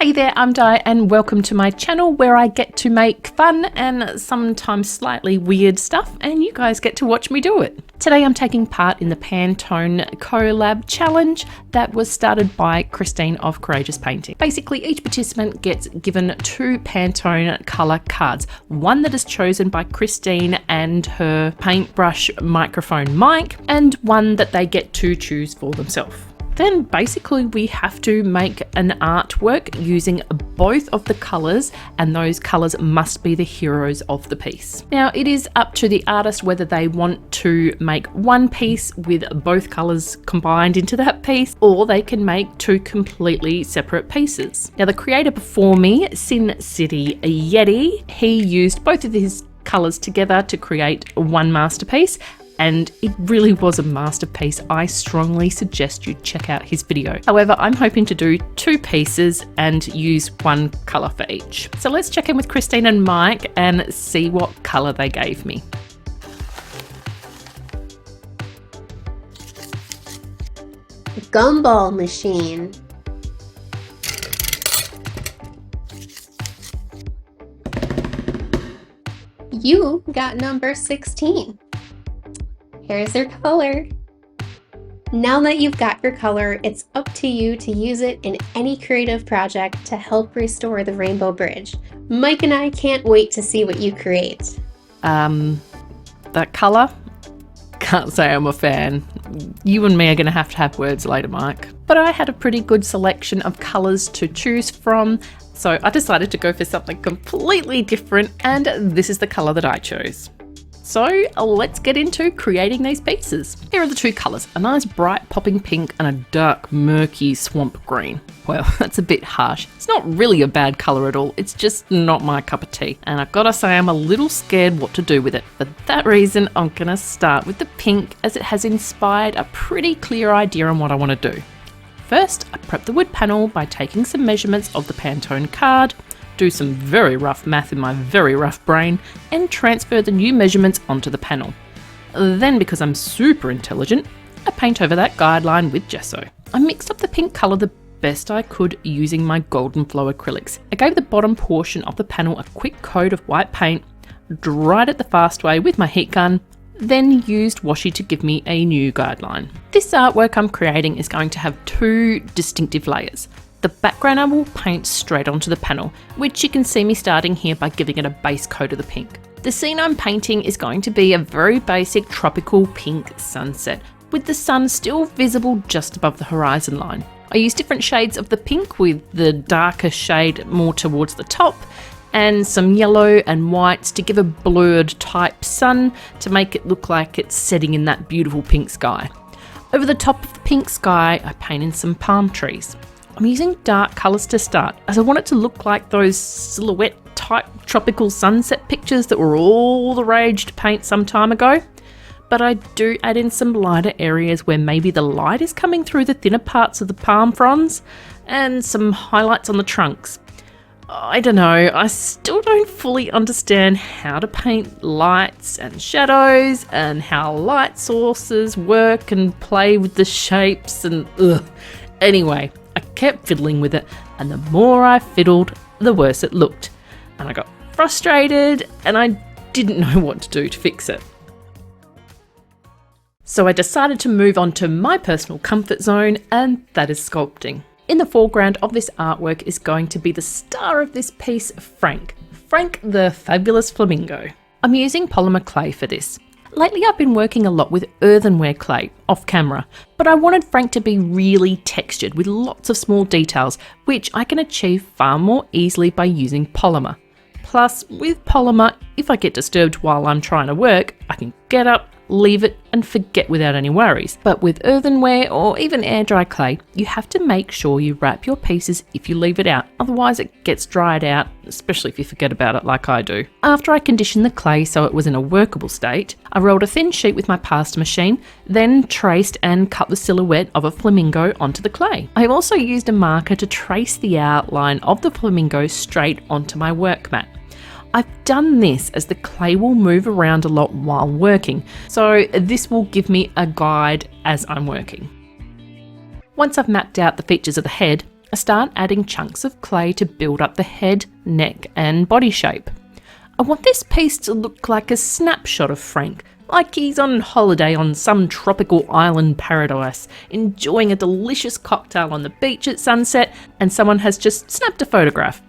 Hey there, I'm Di and welcome to my channel where I get to make fun and sometimes slightly weird stuff and you guys get to watch me do it. Today I'm taking part in the Pantone collab challenge that was started by Christine of Courageous Painting. Basically, each participant gets given 2 Pantone colour cards, one that is chosen by Christine and her paintbrush microphone mic, and one that they get to choose for themselves. Then basically we have to make an artwork using both of the colours, and those colours must be the heroes of the piece. Now it is up to the artist whether they want to make one piece with both colours combined into that piece, or they can make 2 completely separate pieces. Now the creator before me, Sin City Yeti, he used both of his colours together to create one masterpiece. And it really was a masterpiece. I strongly suggest you check out his video. However, I'm hoping to do 2 pieces and use 1 colour for each. So let's check in with Christine and Mike and see what colour they gave me. Gumball machine. You got number 16. Here's your color. Now that you've got your color, it's up to you to use it in any creative project to help restore the Rainbow Bridge. Mike and I can't wait to see what you create. That colour? Can't say I'm a fan. You and me are going to have words later, Mike. But I had a pretty good selection of colours to choose from, so I decided to go for something completely different, and this is the colour that I chose. So let's get into creating these pieces. Here are the 2 colours, a nice bright popping pink and a dark murky swamp green. Well, that's a bit harsh. It's not really a bad colour at all, it's just not my cup of tea. And I've got to say I'm a little scared what to do with it. For that reason, I'm going to start with the pink as it has inspired a pretty clear idea on what I want to do. First, I prep the wood panel by taking some measurements of the Pantone card, do some very rough math in my very rough brain, and transfer the new measurements onto the panel. Then, because I'm super intelligent, I paint over that guideline with gesso. I mixed up the pink colour the best I could using my Golden Flow acrylics. I gave the bottom portion of the panel a quick coat of white paint, dried it the fast way with my heat gun, then used washi to give me a new guideline. This artwork I'm creating is going to have 2 distinctive layers. The background I will paint straight onto the panel, which you can see me starting here by giving it a base coat of the pink. The scene I'm painting is going to be a very basic tropical pink sunset, with the sun still visible just above the horizon line. I use different shades of the pink, with the darker shade more towards the top, and some yellow and whites to give a blurred type sun to make it look like it's setting in that beautiful pink sky. Over the top of the pink sky, I paint in some palm trees. I'm using dark colours to start, as I want it to look like those silhouette type tropical sunset pictures that were all the rage to paint some time ago. But I do add in some lighter areas where maybe the light is coming through the thinner parts of the palm fronds, and some highlights on the trunks. I don't know, I still don't fully understand how to paint lights and shadows and how light sources work and play with the shapes and ugh. Anyway, I kept fiddling with it, and the more I fiddled, the worse it looked. And I got frustrated, and I didn't know what to do to fix it. So I decided to move on to my personal comfort zone, and that is sculpting. In the foreground of this artwork is going to be the star of this piece, Frank. Frank the fabulous flamingo. I'm using polymer clay for this. Lately I've been working a lot with earthenware clay, off camera, but I wanted Frank to be really textured with lots of small details, which I can achieve far more easily by using polymer. Plus, with polymer, if I get disturbed while I'm trying to work, I can get up, leave it and forget without any worries. But with earthenware or even air dry clay, you have to make sure you wrap your pieces if you leave it out, otherwise it gets dried out, especially if you forget about it like I do. After I conditioned the clay so it was in a workable state, I rolled a thin sheet with my pasta machine, then traced and cut the silhouette of a flamingo onto the clay. I also used a marker to trace the outline of the flamingo straight onto my work mat. I've done this as the clay will move around a lot while working, so this will give me a guide as I'm working. Once I've mapped out the features of the head, I start adding chunks of clay to build up the head, neck and body shape. I want this piece to look like a snapshot of Frank, like he's on holiday on some tropical island paradise, enjoying a delicious cocktail on the beach at sunset, and someone has just snapped a photograph.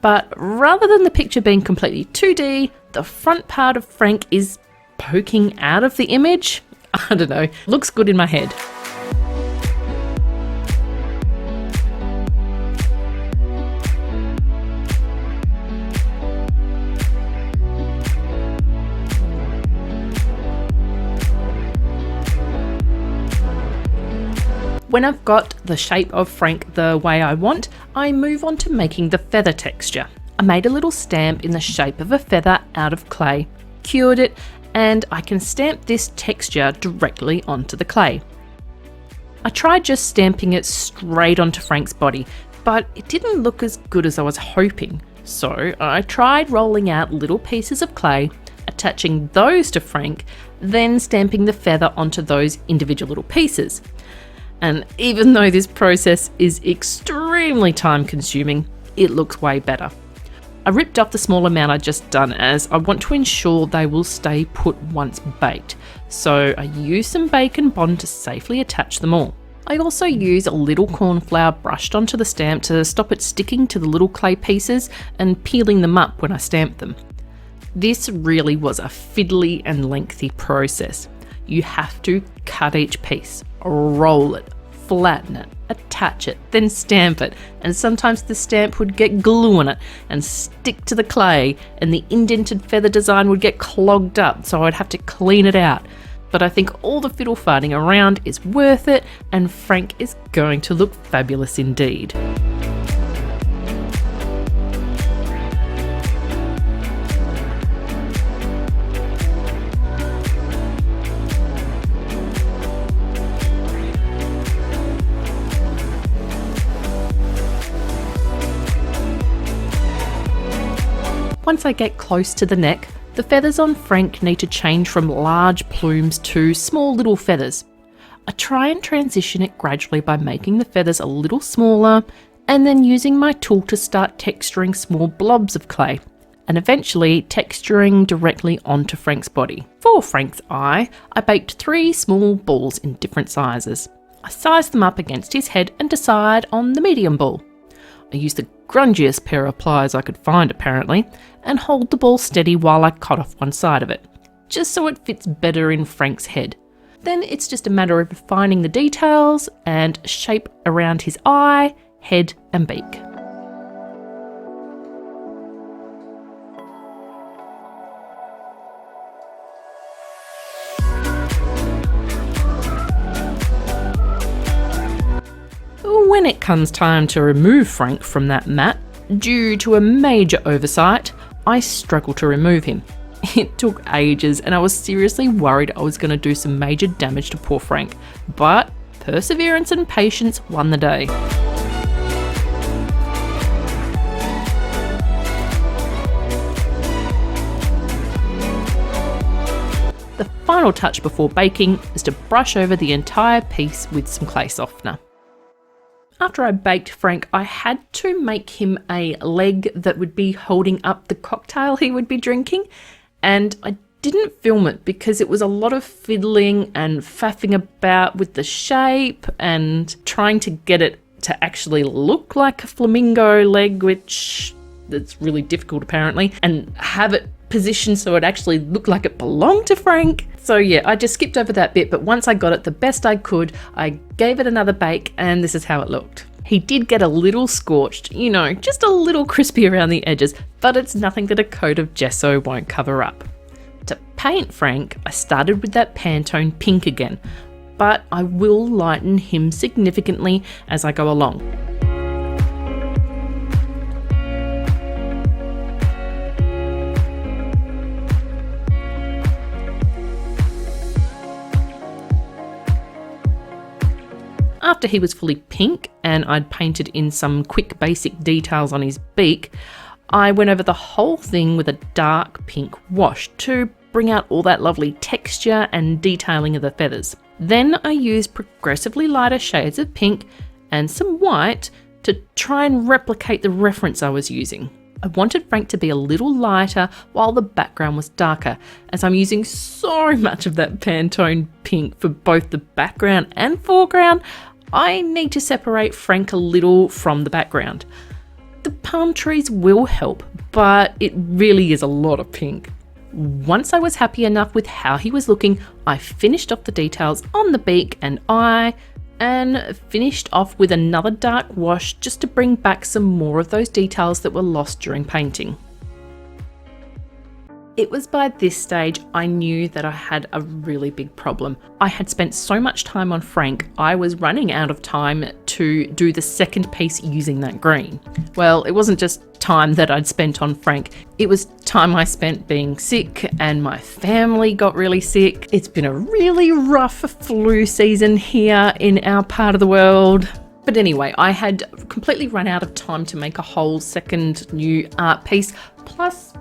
But rather than the picture being completely 2D, the front part of Frank is poking out of the image. I don't know, looks good in my head. When I've got the shape of Frank the way I want, I move on to making the feather texture. I made a little stamp in the shape of a feather out of clay, cured it, and I can stamp this texture directly onto the clay. I tried just stamping it straight onto Frank's body, but it didn't look as good as I was hoping. So I tried rolling out little pieces of clay, attaching those to Frank, then stamping the feather onto those individual little pieces. And even though this process is extremely time consuming, it looks way better. I ripped off the small amount I'd just done as I want to ensure they will stay put once baked. So I use some bacon bond to safely attach them all. I also use a little corn flour brushed onto the stamp to stop it sticking to the little clay pieces and peeling them up when I stamp them. This really was a fiddly and lengthy process. You have to cut each piece, roll it, flatten it, attach it, then stamp it, and sometimes the stamp would get glue on it and stick to the clay, and the indented feather design would get clogged up, so I'd have to clean it out. But I think all the fiddle farting around is worth it, and Frank is going to look fabulous indeed. Once I get close to the neck, the feathers on Frank need to change from large plumes to small little feathers. I try and transition it gradually by making the feathers a little smaller and then using my tool to start texturing small blobs of clay and eventually texturing directly onto Frank's body. For Frank's eye, I baked 3 small balls in different sizes. I sized them up against his head and decide on the medium ball. I used the grungiest pair of pliers I could find apparently, and hold the ball steady while I cut off one side of it, just so it fits better in Frank's head. Then it's just a matter of refining the details and shape around his eye, head and beak. When it comes time to remove Frank from that mat, due to a major oversight, I struggle to remove him. It took ages and I was seriously worried I was going to do some major damage to poor Frank, but perseverance and patience won the day. The final touch before baking is to brush over the entire piece with some clay softener. After I baked Frank, I had to make him a leg that would be holding up the cocktail he would be drinking, and I didn't film it because it was a lot of fiddling and faffing about with the shape and trying to get it to actually look like a flamingo leg, which that's really difficult apparently, and have it positioned so it actually looked like it belonged to Frank. So yeah, I just skipped over that bit, but once I got it the best I could, I gave it another bake and this is how it looked. He did get a little scorched, you know, just a little crispy around the edges, but it's nothing that a coat of gesso won't cover up. To paint Frank, I started with that Pantone pink again, but I will lighten him significantly as I go along. After he was fully pink and I'd painted in some quick basic details on his beak, I went over the whole thing with a dark pink wash to bring out all that lovely texture and detailing of the feathers. Then I used progressively lighter shades of pink and some white to try and replicate the reference I was using. I wanted Frank to be a little lighter while the background was darker, as I'm using so much of that Pantone pink for both the background and foreground. I need to separate Frank a little from the background. The palm trees will help, but it really is a lot of pink. Once I was happy enough with how he was looking, I finished off the details on the beak and eye, and finished off with another dark wash just to bring back some more of those details that were lost during painting. It was by this stage I knew that I had a really big problem. I had spent so much time on Frank, I was running out of time to do the second piece using that green. Well, it wasn't just time that I'd spent on Frank, it was time I spent being sick, and my family got really sick. It's been a really rough flu season here in our part of the world. But anyway, I had completely run out of time to make a whole second new art piece, plus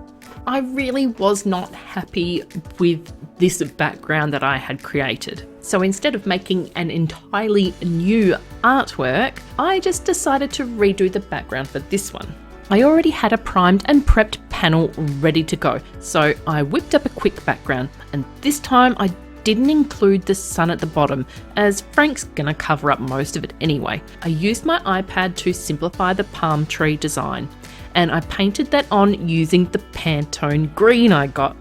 I really was not happy with this background that I had created. So instead of making an entirely new artwork, I just decided to redo the background for this one. I already had a primed and prepped panel ready to go, so I whipped up a quick background, and this time I didn't include the sun at the bottom, as Frank's gonna cover up most of it anyway. I used my iPad to simplify the palm tree design, and I painted that on using the Pantone green I got.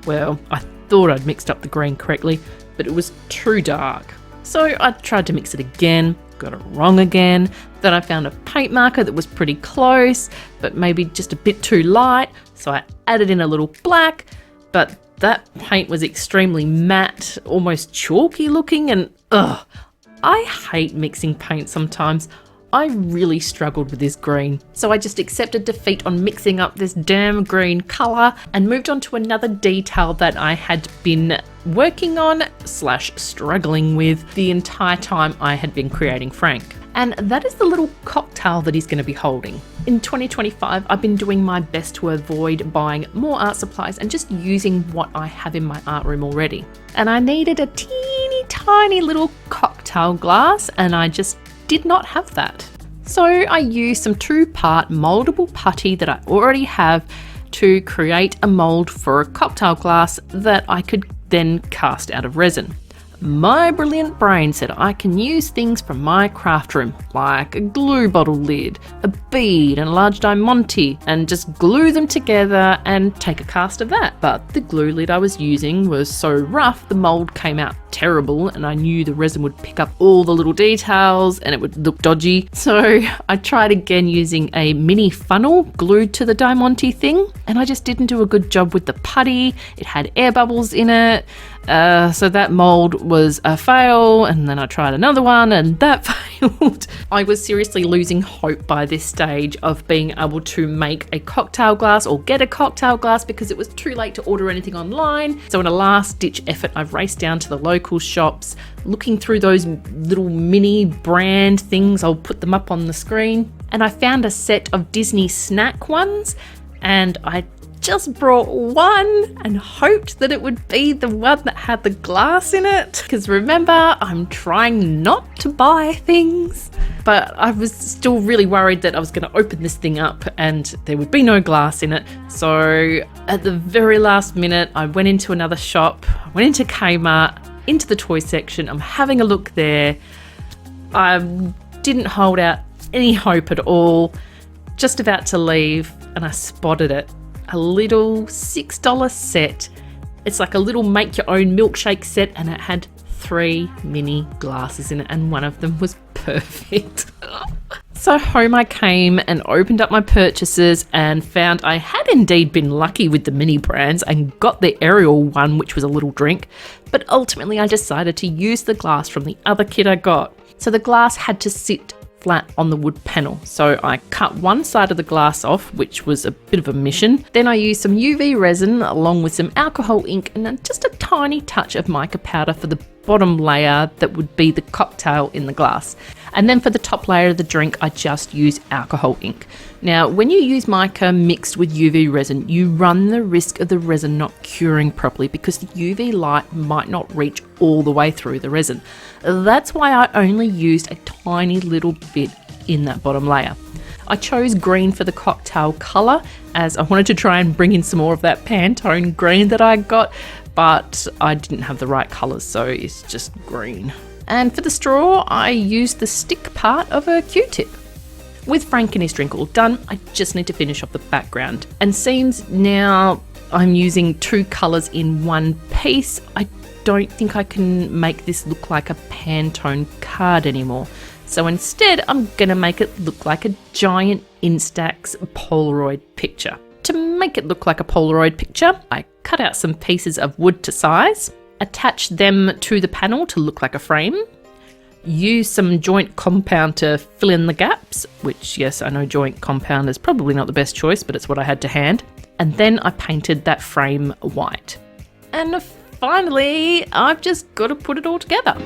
Well, I thought I'd mixed up the green correctly, but it was too dark. So I tried to mix it again, got it wrong again. Then I found a paint marker that was pretty close, but maybe just a bit too light, so I added in a little black, but that paint was extremely matte, almost chalky looking, and I hate mixing paint sometimes. I really struggled with this green, so I just accepted defeat on mixing up this damn green colour and moved on to another detail that I had been working on / struggling with the entire time I had been creating Frank. And that is the little cocktail that he's going to be holding. In 2025, I've been doing my best to avoid buying more art supplies and just using what I have in my art room already. And I needed a teeny tiny little cocktail glass, and I just did not have that. So I used some 2-part moldable putty that I already have to create a mold for a cocktail glass that I could then cast out of resin. My brilliant brain said I can use things from my craft room, like a glue bottle lid, a bead and a large diamante, and just glue them together and take a cast of that. But the glue lid I was using was so rough, the mold came out terrible, and I knew the resin would pick up all the little details and it would look dodgy. So I tried again using a mini funnel glued to the diamante thing, and I just didn't do a good job with the putty. It had air bubbles in it. So that mold was a fail, and then I tried another one and that failed. I was seriously losing hope by this stage of being able to make a cocktail glass or get a cocktail glass, because it was too late to order anything online. So in a last ditch effort, I raced down to the local shops, looking through those little mini brand things. I'll put them up on the screen, and I found a set of Disney snack ones, and I just brought one and hoped that it would be the one that had the glass in it, because remember, I'm trying not to buy things, but I was still really worried that I was going to open this thing up and there would be no glass in it. So at the very last minute, I went into another shop, I went into Kmart, into the toy section. I'm having a look there. I didn't hold out any hope at all, just about to leave, and I spotted it. A little $6 set. It's like a little make your own milkshake set, and it had 3 mini glasses in it, and one of them was perfect. So home I came and opened up my purchases and found I had indeed been lucky with the mini brands and got the Ariel one, which was a little drink, but ultimately I decided to use the glass from the other kit I got. So the glass had to sit flat on the wood panel. So I cut one side of the glass off, which was a bit of a mission. Then I used some UV resin along with some alcohol ink and then just a tiny touch of mica powder for the bottom layer that would be the cocktail in the glass. And then for the top layer of the drink, I just use alcohol ink. Now, when you use mica mixed with UV resin, you run the risk of the resin not curing properly because the UV light might not reach all the way through the resin. That's why I only used a tiny little bit in that bottom layer. I chose green for the cocktail colour as I wanted to try and bring in some more of that Pantone green that I got, but I didn't have the right colours, so it's just green. And for the straw, I used the stick part of a Q-tip. With Frank and his drink all done, I just need to finish off the background. And seems now I'm using two colours in one piece, I don't think I can make this look like a Pantone card anymore. So instead, I'm going to make it look like a giant Instax Polaroid picture. To make it look like a Polaroid picture, I cut out some pieces of wood to size, attach them to the panel to look like a frame, use some joint compound to fill in the gaps, which, yes, I know joint compound is probably not the best choice, but it's what I had to hand. And then I painted that frame white. And finally, I've just got to put it all together.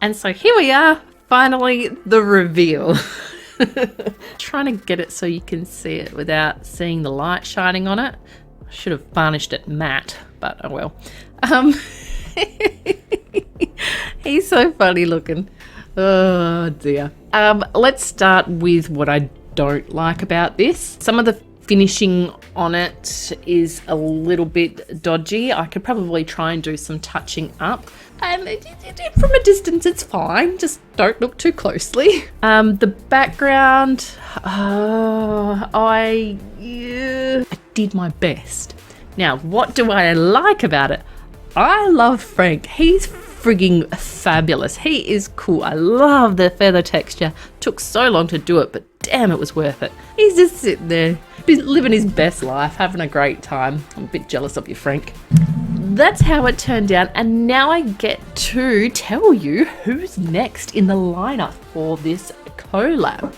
And so here we are, finally the reveal. Trying to get it so you can see it without seeing the light shining on it. I should have varnished it matte, but oh well. He's so funny looking. Oh dear. Let's start with what I don't like about this. Some of the finishing on it is a little bit dodgy. I could probably try and do some touching up. And from a distance, it's fine. Just don't look too closely. The background, I did my best. Now, what do I like about it? I love Frank. He's frigging fabulous. He is cool. I love the feather texture. Took so long to do it, but damn, it was worth it. He's just sitting there, living his best life, having a great time. I'm a bit jealous of you, Frank. That's how it turned out, and now I get to tell you who's next in the lineup for this collab.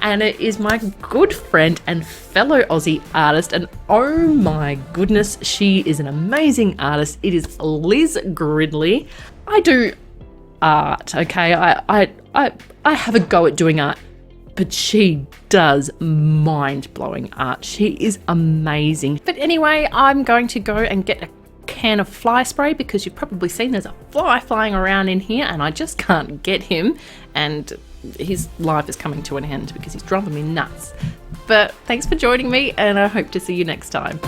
And it is my good friend and fellow Aussie artist, and oh my goodness, she is an amazing artist. It is Liz Gridley. I do art, okay? I have a go at doing art, but she does mind-blowing art. She is amazing. But anyway, I'm going to go and get a can of fly spray because you've probably seen there's a fly flying around in here and I just can't get him, and his life is coming to an end because he's driving me nuts. But thanks for joining me, and I hope to see you next time.